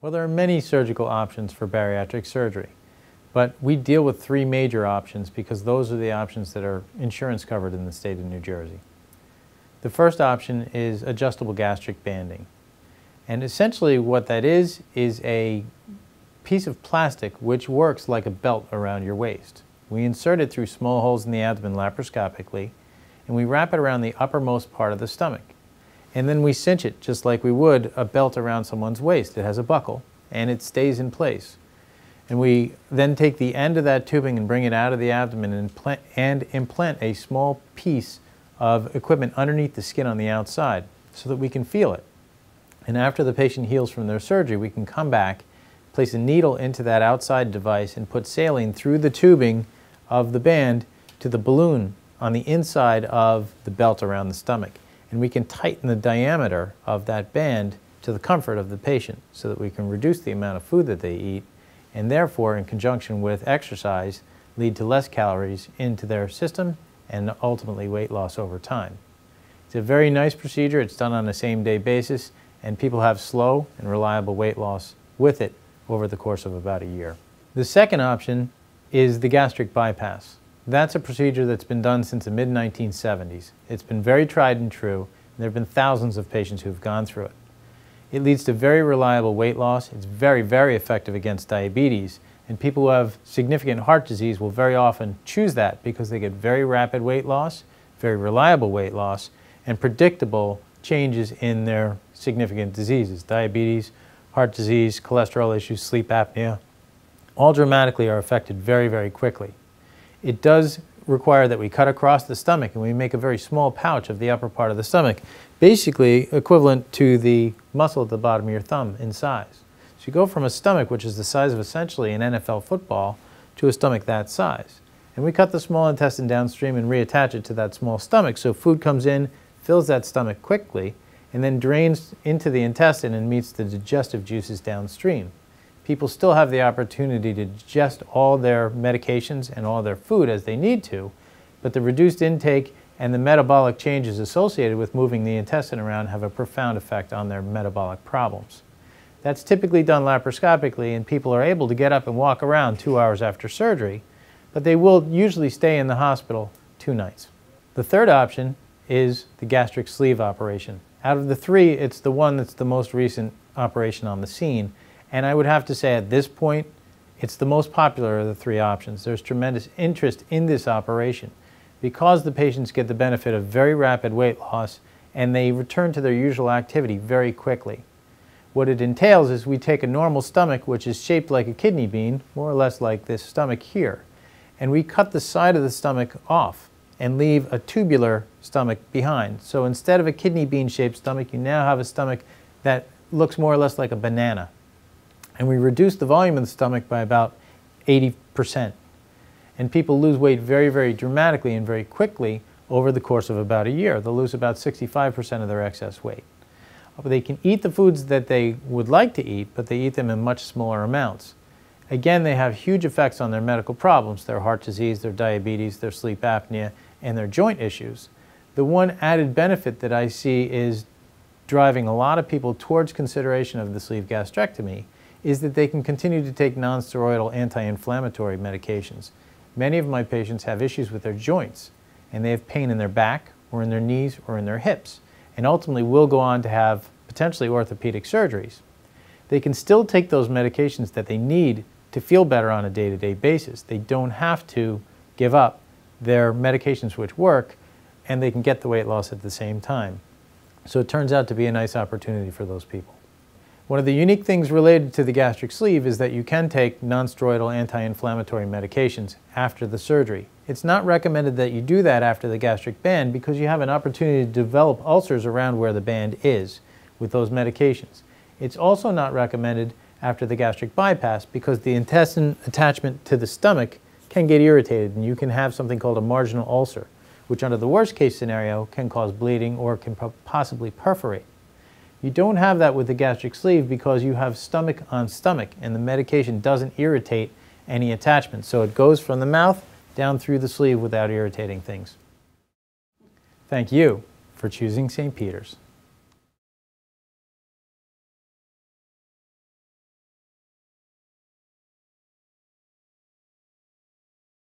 Well, there are many surgical options for bariatric surgery, but we deal with three major options because those are the options that are insurance covered in the state of New Jersey. The first option is adjustable gastric banding. And essentially what that is a piece of plastic which works like a belt around your waist. We insert it through small holes in the abdomen laparoscopically, and we wrap it around the uppermost part of the stomach. And then we cinch it just like we would a belt around someone's waist. It has a buckle, and it stays in place. And we then take the end of that tubing and bring it out of the abdomen and implant a small piece of equipment underneath the skin on the outside so that we can feel it. And after the patient heals from their surgery, we can come back, place a needle into that outside device, and put saline through the tubing of the band to the balloon on the inside of the belt around the stomach. And we can tighten the diameter of that band to the comfort of the patient so that we can reduce the amount of food that they eat, and therefore, in conjunction with exercise, lead to less calories into their system and ultimately weight loss over time. It's a very nice procedure. It's done on a same-day basis, and people have slow and reliable weight loss with it over the course of about a year. The second option is the gastric bypass. That's a procedure that's been done since the mid-1970s. It's been very tried and true, and there have been thousands of patients who've gone through it. It leads to very reliable weight loss. It's very, very effective against diabetes, and people who have significant heart disease will very often choose that because they get very rapid weight loss, very reliable weight loss, and predictable changes in their significant diseases. Diabetes, heart disease, cholesterol issues, sleep apnea, all dramatically are affected very, very quickly. It does require that we cut across the stomach and we make a very small pouch of the upper part of the stomach, basically equivalent to the muscle at the bottom of your thumb in size. So you go from a stomach which is the size of essentially an NFL football to a stomach that size. And we cut the small intestine downstream and reattach it to that small stomach so food comes in, fills that stomach quickly, and then drains into the intestine and meets the digestive juices downstream. People still have the opportunity to digest all their medications and all their food as they need to, but the reduced intake and the metabolic changes associated with moving the intestine around have a profound effect on their metabolic problems. That's typically done laparoscopically, and people are able to get up and walk around 2 hours after surgery, but they will usually stay in the hospital 2 nights. The third option is the gastric sleeve operation. Out of the three, it's the one that's the most recent operation on the scene. And I would have to say at this point, it's the most popular of the three options. There's tremendous interest in this operation because the patients get the benefit of very rapid weight loss and they return to their usual activity very quickly. What it entails is we take a normal stomach, which is shaped like a kidney bean, more or less like this stomach here, and we cut the side of the stomach off and leave a tubular stomach behind. So instead of a kidney bean shaped stomach, you now have a stomach that looks more or less like a banana. And we reduce the volume of the stomach by about 80%. And people lose weight very, very dramatically and very quickly over the course of about a year. They'll lose about 65% of their excess weight. They can eat the foods that they would like to eat, but they eat them in much smaller amounts. Again, they have huge effects on their medical problems, their heart disease, their diabetes, their sleep apnea, and their joint issues. The one added benefit that I see is driving a lot of people towards consideration of the sleeve gastrectomy is that they can continue to take non-steroidal anti-inflammatory medications. Many of my patients have issues with their joints, and they have pain in their back or in their knees or in their hips, and ultimately will go on to have potentially orthopedic surgeries. They can still take those medications that they need to feel better on a day-to-day basis. They don't have to give up their medications which work, and they can get the weight loss at the same time. So it turns out to be a nice opportunity for those people. One of the unique things related to the gastric sleeve is that you can take non-steroidal anti-inflammatory medications after the surgery. It's not recommended that you do that after the gastric band because you have an opportunity to develop ulcers around where the band is with those medications. It's also not recommended after the gastric bypass because the intestine attachment to the stomach can get irritated and you can have something called a marginal ulcer, which under the worst case scenario can cause bleeding or can possibly perforate. You don't have that with the gastric sleeve because you have stomach on stomach and the medication doesn't irritate any attachment. So it goes from the mouth down through the sleeve without irritating things. Thank you for choosing St. Peter's.